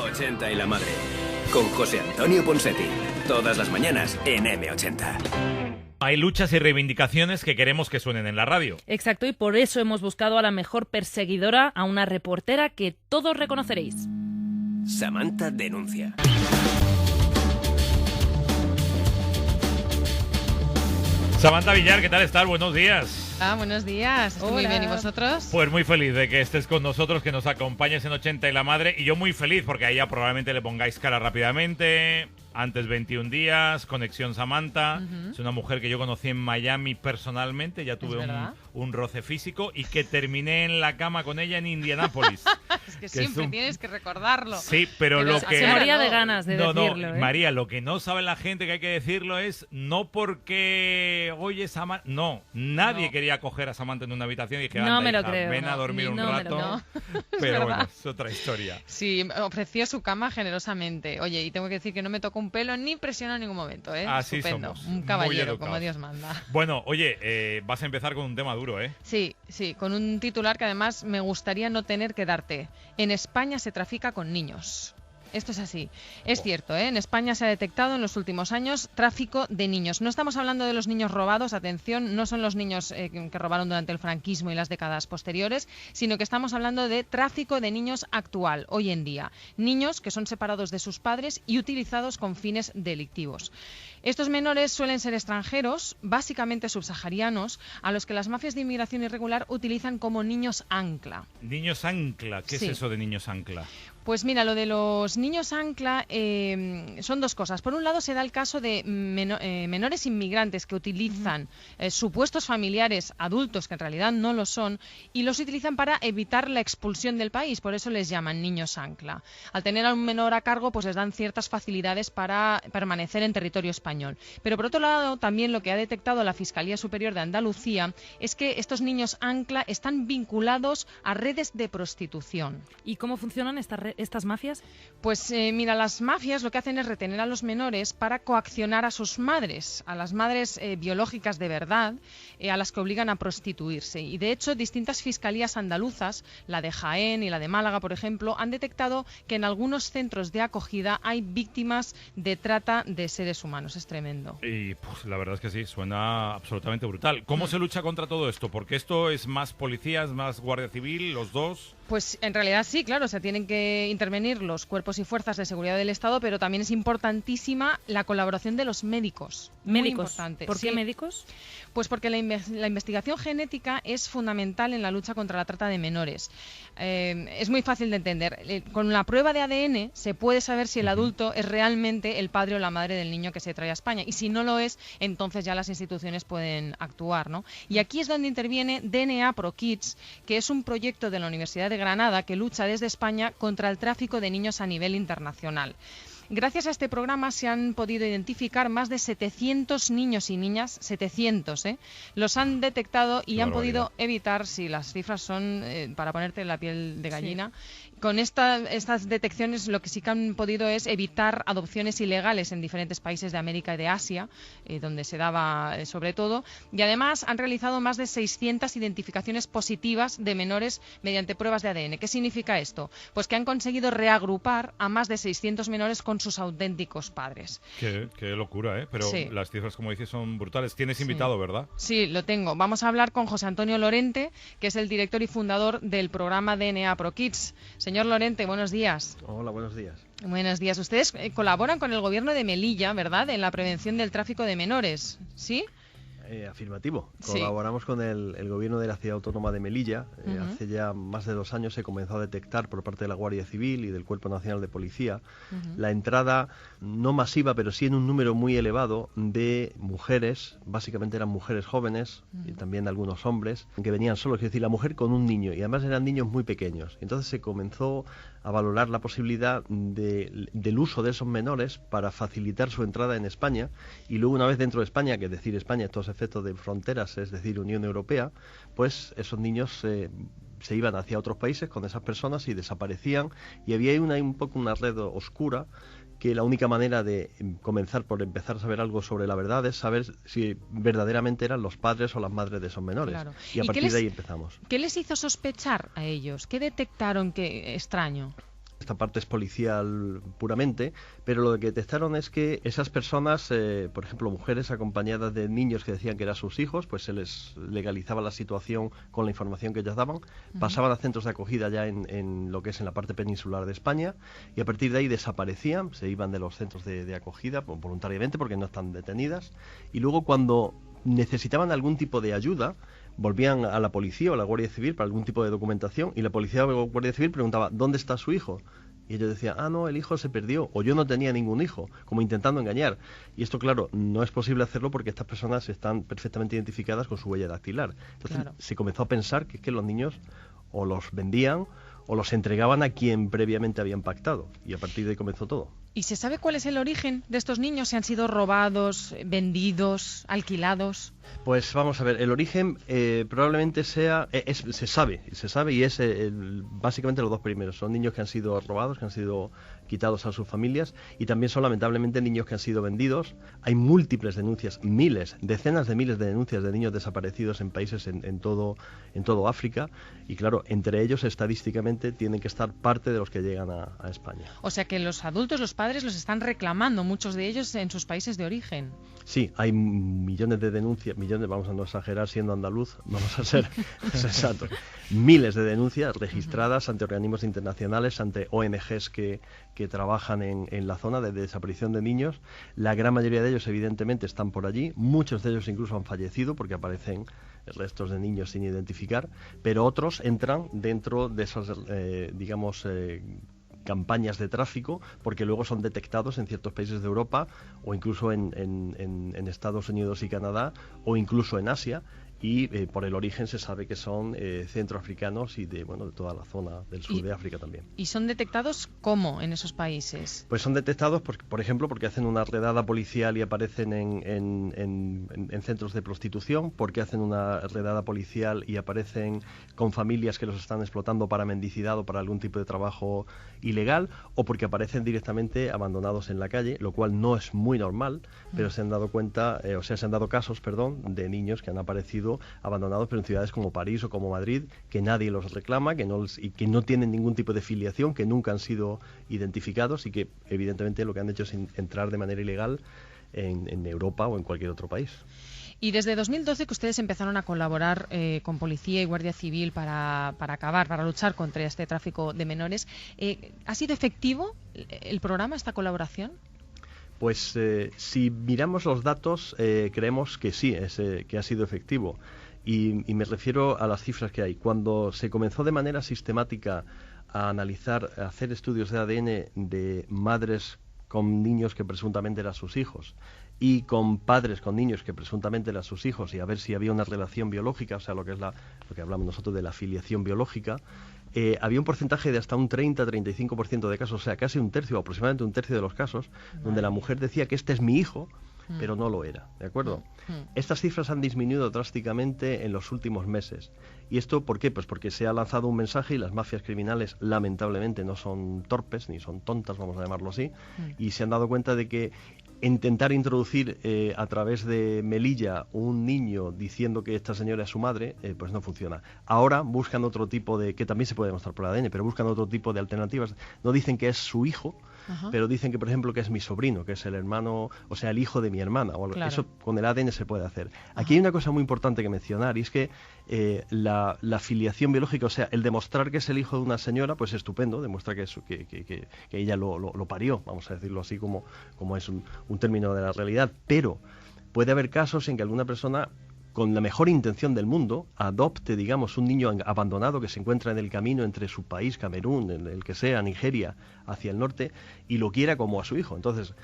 80 y la madre, con José Antonio Ponseti. Todas las mañanas en M80. Hay luchas y reivindicaciones que queremos que suenen en la radio. Exacto, y por eso hemos buscado a la mejor perseguidora, a una reportera que todos reconoceréis. Samantha denuncia. Samantha Villar, ¿qué tal estás? Buenos días. Buenos días. Estoy muy bien. ¿Y vosotros? Pues muy feliz de que estés con nosotros, que nos acompañes en 80 y la madre. Y yo muy feliz porque a ella probablemente le pongáis cara rápidamente. Antes 21 días, Conexión Samantha. Es una mujer que yo conocí en Miami personalmente. Ya tuve un roce físico y que terminé en la cama con ella en Indianápolis. Es que siempre tienes que recordarlo. Sí, pero lo que... Se moría de ganas de decirlo. No, María, lo que no sabe la gente que hay que decirlo es no porque oye Samantha... No, nadie quería coger a Samantha en una habitación y dije, no me lo hija, creo. ven a dormir un rato. Pero bueno, es otra historia. Sí, ofreció su cama generosamente. Oye, y tengo que decir que no me tocó un pelo ni presionó en ningún momento, ¿eh? Así estupendo. somos. Un caballero, como Dios manda. Bueno, oye, vas a empezar con un tema duro, ¿eh? Sí, con un titular que además me gustaría no tener que darte. En España se trafica con niños. Esto es así. Es cierto, ¿eh? En España se ha detectado en los últimos años tráfico de niños. No estamos hablando de los niños robados, atención, no son los niños que robaron durante el franquismo y las décadas posteriores, sino que estamos hablando de tráfico de niños actual, hoy en día. Niños que son separados de sus padres y utilizados con fines delictivos. Estos menores suelen ser extranjeros, básicamente subsaharianos, a los que las mafias de inmigración irregular utilizan como niños ancla. ¿Niños ancla? ¿Qué es eso de niños ancla? Pues mira, lo de los niños ancla son dos cosas. Por un lado, se da el caso de menores inmigrantes que utilizan supuestos familiares adultos, que en realidad no lo son, y los utilizan para evitar la expulsión del país. Por eso les llaman niños ancla. Al tener a un menor a cargo, pues les dan ciertas facilidades para permanecer en territorio español. Pero por otro lado, también lo que ha detectado la Fiscalía Superior de Andalucía es que estos niños ancla están vinculados a redes de prostitución. ¿Y cómo funcionan estas mafias? Pues mira, las mafias lo que hacen es retener a los menores para coaccionar a sus madres, a las madres biológicas de verdad, a las que obligan a prostituirse. Y de hecho, distintas fiscalías andaluzas, la de Jaén y la de Málaga, por ejemplo, han detectado que en algunos centros de acogida hay víctimas de trata de seres humanos. Es tremendo. Y pues, la verdad es que sí, suena absolutamente brutal. ¿Cómo se lucha contra todo esto? Porque esto es más policías, más Guardia Civil, los dos. Pues en realidad sí, claro, se tienen que intervenir los cuerpos y fuerzas de seguridad del Estado, pero también es importantísima la colaboración de los médicos. Muy importante. ¿Por qué médicos? Pues porque la investigación genética es fundamental en la lucha contra la trata de menores. Es muy fácil de entender. Con la prueba de ADN se puede saber si el adulto es realmente el padre o la madre del niño que se trae a España. Y si no lo es, entonces ya las instituciones pueden actuar, ¿no? Y aquí es donde interviene DNA Pro Kids, que es un proyecto de la Universidad de Granada que lucha desde España contra el tráfico de niños a nivel internacional. Gracias a este programa se han podido identificar más de 700 niños y niñas, 700, los han detectado y han podido evitar, si las cifras son para ponerte la piel de gallina, con estas detecciones lo que sí que han podido es evitar adopciones ilegales en diferentes países de América y de Asia, donde se daba sobre todo, y además han realizado más de 600 identificaciones positivas de menores mediante pruebas de ADN. ¿Qué significa esto? Pues que han conseguido reagrupar a más de 600 menores con sus auténticos padres. Qué locura, ¿eh? Pero las cifras, como dices, son brutales. Tienes invitado, ¿verdad? Sí, lo tengo. Vamos a hablar con José Antonio Lorente, que es el director y fundador del programa DNA Pro Kids. Señor Lorente, buenos días. Hola, buenos días. Buenos días. Ustedes colaboran con el gobierno de Melilla, ¿verdad?, en la prevención del tráfico de menores, ¿sí? Afirmativo. Colaboramos con el gobierno de la ciudad autónoma de Melilla. Uh-huh. Hace ya más de 2 años se comenzó a detectar por parte de la Guardia Civil y del Cuerpo Nacional de Policía la entrada, no masiva, pero sí en un número muy elevado de mujeres, básicamente eran mujeres jóvenes y también algunos hombres, que venían solos, es decir, la mujer con un niño, y además eran niños muy pequeños. Entonces se comenzó a valorar la posibilidad del uso de esos menores para facilitar su entrada en España, y luego una vez dentro de España, que es decir España, estos efectos de fronteras, es decir Unión Europea, pues esos niños se iban hacia otros países con esas personas y desaparecían, y había ahí un poco una red oscura, que la única manera de comenzar por empezar a saber algo sobre la verdad es saber si verdaderamente eran los padres o las madres de esos menores. Claro. Y a partir de ahí empezamos. ¿Qué les hizo sospechar a ellos? ¿Qué detectaron que extraño? Esta parte es policial puramente, pero lo que detectaron es que esas personas, por ejemplo, mujeres acompañadas de niños que decían que eran sus hijos, pues se les legalizaba la situación con la información que ellos daban, pasaban a centros de acogida ya en lo que es en la parte peninsular de España, y a partir de ahí desaparecían, se iban de los centros de acogida voluntariamente porque no están detenidas, y luego cuando necesitaban algún tipo de ayuda, volvían a la policía o a la Guardia Civil para algún tipo de documentación, y la policía o la Guardia Civil preguntaba, ¿dónde está su hijo? Y ellos decían, no, el hijo se perdió, o yo no tenía ningún hijo, como intentando engañar. Y esto, claro, no es posible hacerlo porque estas personas están perfectamente identificadas con su huella dactilar. Entonces se comenzó a pensar que los niños o los vendían o los entregaban a quien previamente habían pactado, y a partir de ahí comenzó todo. ¿Y se sabe cuál es el origen de estos niños? ¿Se han sido robados, vendidos, alquilados? Pues vamos a ver, el origen probablemente sea, se sabe y es básicamente los dos primeros. Son niños que han sido robados, que han sido quitados a sus familias, y también son lamentablemente niños que han sido vendidos. Hay múltiples denuncias, miles, decenas de miles de denuncias de niños desaparecidos en países en todo África, y claro, entre ellos estadísticamente tienen que estar parte de los que llegan a España. O sea que los adultos, los padres los están reclamando, muchos de ellos en sus países de origen. Sí, hay millones de denuncias, vamos a no exagerar siendo andaluz, vamos a ser sensatos, miles de denuncias registradas ante organismos internacionales, ante ONGs que trabajan en la zona de desaparición de niños. La gran mayoría de ellos evidentemente están por allí, muchos de ellos incluso han fallecido porque aparecen restos de niños sin identificar, pero otros entran dentro de esas, campañas de tráfico, porque luego son detectados en ciertos países de Europa o incluso en Estados Unidos y Canadá o incluso en Asia, y por el origen se sabe que son centroafricanos y de toda la zona del sur de África también. ¿Y son detectados cómo en esos países? Pues son detectados, por ejemplo, porque hacen una redada policial y aparecen en centros de prostitución, porque hacen una redada policial y aparecen con familias que los están explotando para mendicidad o para algún tipo de trabajo ilegal, o porque aparecen directamente abandonados en la calle, lo cual no es muy normal, pero se han dado casos, de niños que han aparecido abandonados, pero en ciudades como París o como Madrid, que nadie los reclama, que no tienen ningún tipo de filiación, que nunca han sido identificados y que evidentemente lo que han hecho es entrar de manera ilegal en Europa o en cualquier otro país. Y desde 2012 que ustedes empezaron a colaborar con Policía y Guardia Civil para luchar contra este tráfico de menores, ¿ha sido efectivo el programa, esta colaboración? Pues si miramos los datos, creemos que sí, que ha sido efectivo. Y me refiero a las cifras que hay. Cuando se comenzó de manera sistemática a hacer estudios de ADN de madres con niños que presuntamente eran sus hijos y con padres con niños que presuntamente eran sus hijos, y a ver si había una relación biológica, o sea, lo que hablamos nosotros de la filiación biológica, había un porcentaje de hasta un 30-35% de casos, o sea, casi un tercio, aproximadamente un tercio de los casos, donde la mujer decía que este es mi hijo, pero no lo era, ¿de acuerdo? Estas cifras han disminuido drásticamente en los últimos meses. ¿Y esto por qué? Pues porque se ha lanzado un mensaje y las mafias criminales lamentablemente no son torpes, ni son tontas, vamos a llamarlo así, y se han dado cuenta de que intentar introducir a través de Melilla un niño diciendo que esta señora es su madre, pues no funciona. Ahora buscan otro tipo que también se puede demostrar por ADN, pero buscan otro tipo de alternativas. No dicen que es su hijo, pero dicen que, por ejemplo, que es mi sobrino, que es el hermano, o sea, el hijo de mi hermana. O algo. Claro. Eso con el ADN se puede hacer. Aquí hay una cosa muy importante que mencionar, y es que la filiación biológica, o sea, el demostrar que es el hijo de una señora, pues estupendo, demuestra que ella lo parió, vamos a decirlo así como es un término de la realidad, pero puede haber casos en que alguna persona con la mejor intención del mundo adopte, digamos, un niño abandonado que se encuentra en el camino entre su país, Camerún, el que sea, Nigeria, hacia el norte, y lo quiera como a su hijo. Entonces,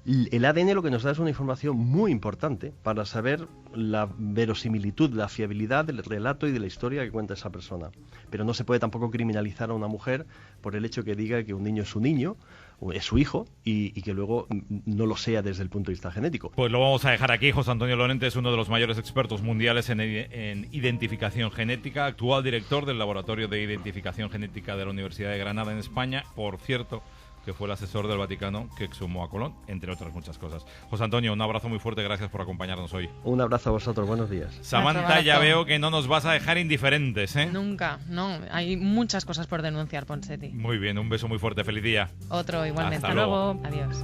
el ADN lo que nos da es una información muy importante para saber la verosimilitud, la fiabilidad del relato y de la historia que cuenta esa persona. Pero no se puede tampoco criminalizar a una mujer por el hecho que diga que un niño es su niño, o es su hijo, y que luego no lo sea desde el punto de vista genético. Pues lo vamos a dejar aquí. José Antonio Lorente es uno de los mayores expertos mundiales en identificación genética, actual director del Laboratorio de Identificación Genética de la Universidad de Granada en España. Por cierto, que fue el asesor del Vaticano que exhumó a Colón, entre otras muchas cosas. José Antonio, un abrazo muy fuerte, gracias por acompañarnos hoy. Un abrazo a vosotros, buenos días. Samantha, ya veo que no nos vas a dejar indiferentes, ¿eh? Nunca, no. Hay muchas cosas por denunciar, Ponseti. Muy bien, un beso muy fuerte, feliz día. Otro igualmente. Hasta luego. Adiós.